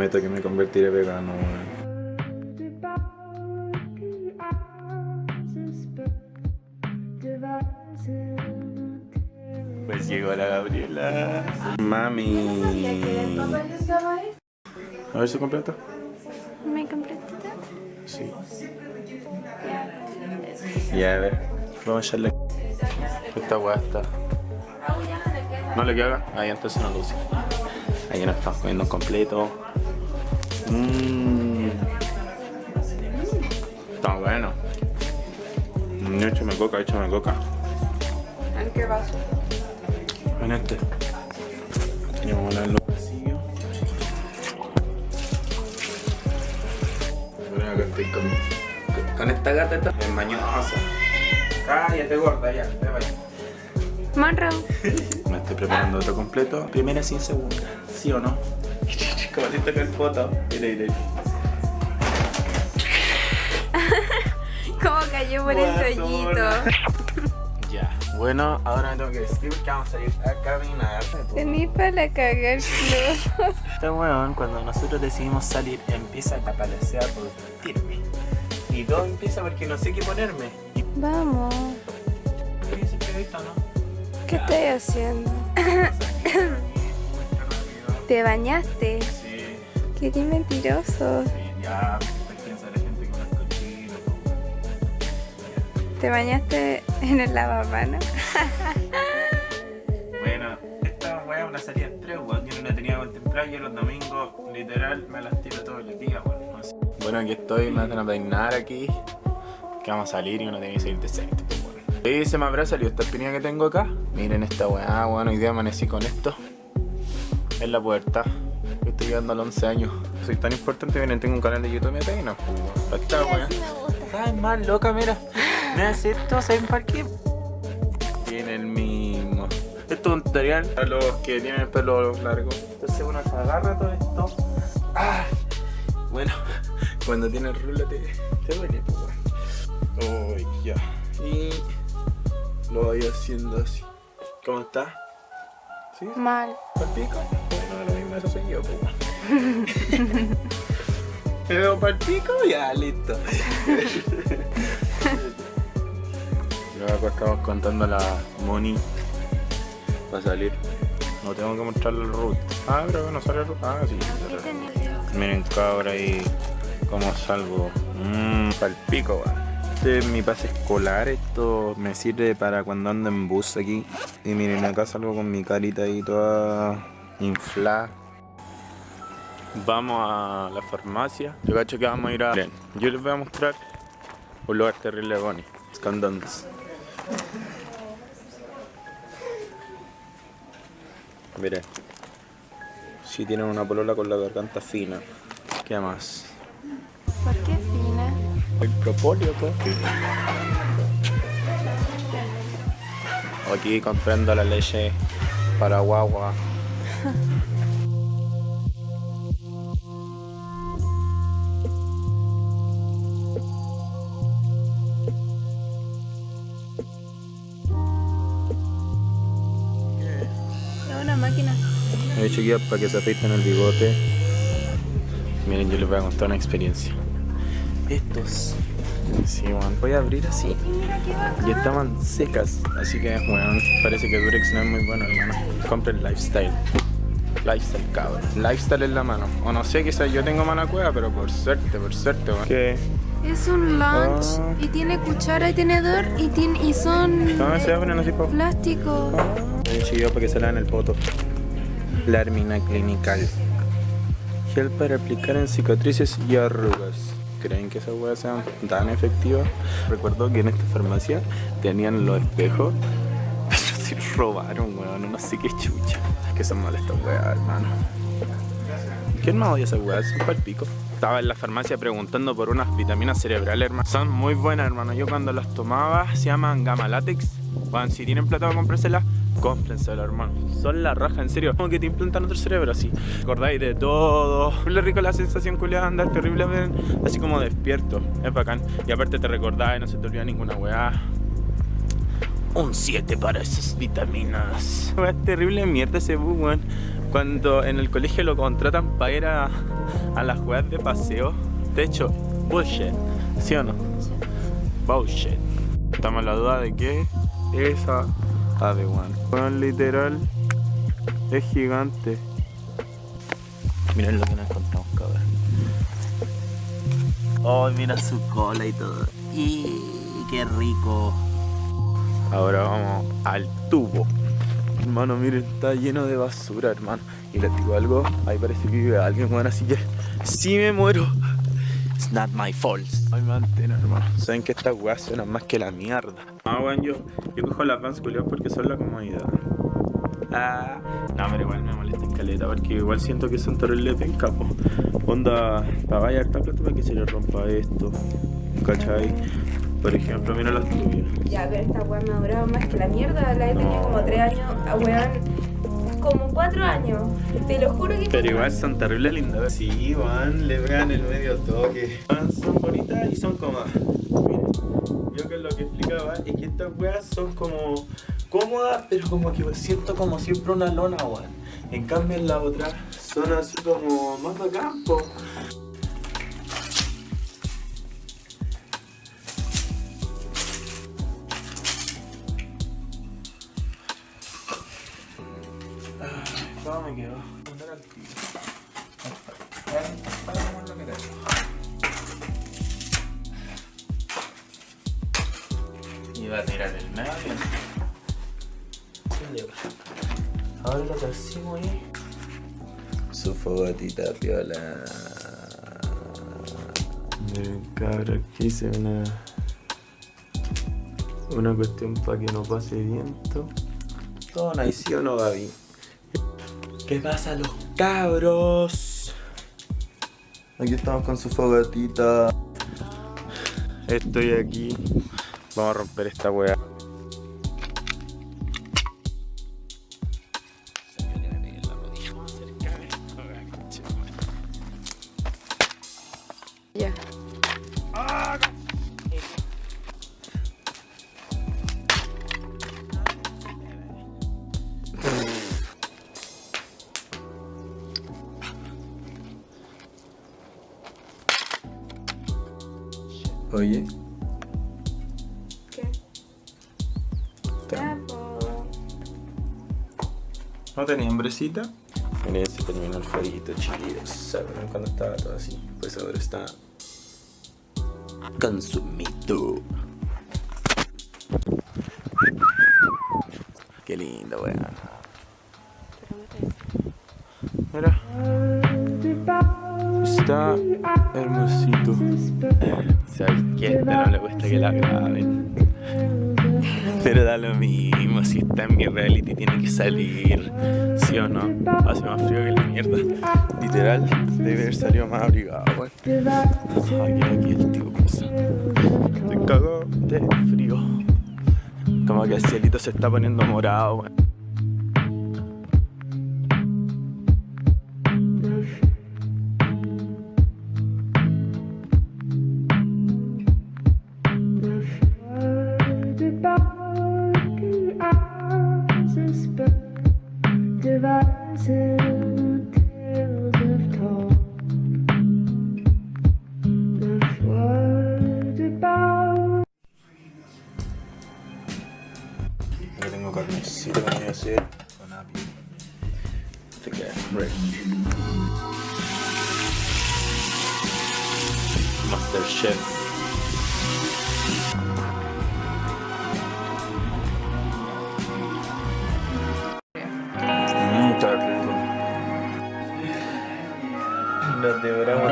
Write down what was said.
Prometo que me convertiré vegano, weón. Pues llegó la Gabriela. Mami. A ver su completo. ¿Me completita? Sí. Ya, a ver. Vamos a echarle. Esta weá está. ¿No le queda? Ahí entonces no lo uso. Ahí nos estamos comiendo un completo. Está bueno. Échame coca, échame coca. ¿En qué vaso? En este. Y vamos a ponerlo vacío. Bueno, que estoy con esta gata es mañosa. Cállate gorda ya, te vaya. Monroe. Me estoy preparando otro completo. Primera sin segunda. ¿Sí o no? Como si toca el foto. Mira, mira. ¿Cómo cayó por el rollito? Ya. Bueno, ahora me tengo que decir que vamos a salir a caminar. Tení para cagar club. Este weón, cuando nosotros decidimos salir, empieza a catalesear por vestirme. Y todo empieza porque no sé qué ponerme. Y Vamos. ¿qué dices que ahorita no? ¿Qué estoy haciendo? ¿Te bañaste? Sí, Qué mentiroso. sí, ya. Piensa la gente que uno es cochino. ¿Te bañaste en el lavamanos? Bueno, esta weá es una salida en tres, weón. Yo no la tenía contemplada. Yo los domingos, literal, me las tiro todos los días, weón. No sé. Bueno, aquí estoy, me hacen a peinar aquí. Que vamos a salir y uno tiene que salir decente, weón. Y se me habrá salido esta espinilla que tengo acá. Miren esta weá, weón. Hoy día amanecí con esto. En la puerta. Estoy llegando a los 11 años. Soy tan importante, miren, tengo un canal de YouTube y me peinan, pues. Esta weá. Ay, más loca, mira. Me hace esto, ¿saben para qué? Tiene el mismo. Esto es un tutorial para los que tienen el pelo largo. Entonces uno se agarra todo esto. ¡Ah! Bueno, cuando tiene el rulo te duele, pues. Uy, ya. Y lo voy haciendo así. ¿Cómo está? ¿Sí? Mal. ¿Para el pico? Bueno, lo mismo, eso soy yo, pues. Pero para el pico, ya, listo. Luego estamos contando la Moni para salir. No tengo que mostrarle el root. Ah, pero bueno, sale el root. Ah, sí. Miren, cabra ahí cómo salgo. Para el pico, va. Este es mi pase escolar. Esto me sirve para cuando ando en bus aquí. Y miren, acá salgo con mi carita ahí toda inflada. Vamos a la farmacia. Yo cacho que vamos a ir a... Miren, yo les voy a mostrar un lugar terrible de Bonnie. Condones. Miren, si tienen una polola con la garganta fina. ¿Qué más? ¿Por qué fina? El propóleo, pues. Aquí comprando la leche para guagua. Es una máquina. Me he hecho guía para que se afeiten el bigote. Miren, yo les voy a contar una experiencia. Estos, sí, man, voy a abrir así. Y estaban secas. Así que, bueno, parece que Durex no es muy bueno, hermano. Compren Lifestyle. Lifestyle, cabrón. Lifestyle en la mano. O no sé, quizás yo tengo mano cueva, pero por suerte, man. ¿Qué? Es un lunch y tiene cuchara y tenedor y son No, se abren así, po. plástico. He hecho guía para que se lean el poto. La Hermina Clinical. Gel para aplicar en cicatrices y arrugas. ¿Creen que esas weas sean tan efectivas? Recuerdo que en esta farmacia tenían los espejos, pero si robaron, weón, no sé qué chucha. Que son malas estas weas, hermano. ¿Quién más odia esas weas? Son pa'l pico. Estaba en la farmacia preguntando por unas vitaminas cerebrales, hermano. Son muy buenas, hermano. Yo cuando las tomaba, se llaman Gamma Latex. Bueno, si tienen plata para comprárselas, cómprensela, hermano. Son la raja, en serio. Como que te implantan otro cerebro así. Recordáis de todo. Es rico la sensación culiada de andar terrible, así como despierto. Es bacán. Y aparte te recordáis, no se te olvida ninguna weá. Un 7 para esas vitaminas. Es terrible mierda ese bug, weón. Cuando en el colegio lo contratan para ir a las jugadas de paseo, de hecho, bullshit, ¿sí o no? Bullshit. Estamos en la duda de que esa Padawan. Bueno, literal, es gigante. Miren lo que nos encontramos, cabrón. Oh, mira su cola y todo. ¡Y qué rico! Ahora vamos al tubo. Hermano, miren, está lleno de basura, hermano. Y les digo algo, ahí parece que vive alguien, bueno, así que si me muero, it's not my fault. Ay, mantén, hermano. Saben que estas weas suenan más que la mierda. Ah, bueno, yo cojo las Vans culiadas porque son la comodidad. No, pero igual me molesta en caleta porque igual siento que son terribles pencas, po. Onda, para vaya harta plata para que se le rompa esto, ¿cachai? Por ejemplo, mira las tuyas. Ya, pero esta weá me ha durado más que la mierda. La he tenido como 3 años, weón. Como 4 años. Te lo juro que. Pero igual son terribles lindas. Sí, van, le vean el medio toque. Son bonitas y son cómodas. Miren, yo que lo que explicaba es que estas weas son como cómodas, pero como que siento como siempre una lona, weón. En cambio en la otra son así como más bacán, po. ¿Cómo me quedó? Poner al tiro. Para lo que tengo. Iba a tirar el medio. Ahora lo que hacemos ahí. Su fogatita piola. Cabrón, aquí hice una cuestión para que no pase viento. Todo nice, ¿sí o no, Gaby? ¿Qué pasa, los cabros? Aquí estamos con su fogatita. Estoy aquí. Vamos a romper esta weá. Ya. Oye. ¿Qué? Ya, po. ¿No tenía hambrecita? Miren, se terminó el fueguito, chiquillos. ¿Saben cuando estaba todo así? Pues ahora está consumido. Qué lindo, weón. Mira. Está hermosito. ¿Sabes qué? A no le gusta que la graben. Pero da lo mismo, si está en mi reality tiene que salir. ¿Sí o no? Hace más frío que la mierda. Literal, debe haber salido más abrigado, weón. Aquí el tío cosa. Estoy cagado de frío. Como que el cielito se está poniendo morado, weón. Yo tengo carnecito que voy a hacer con apio. Te queda ready. Masterchef. Está rico. Nos devoramos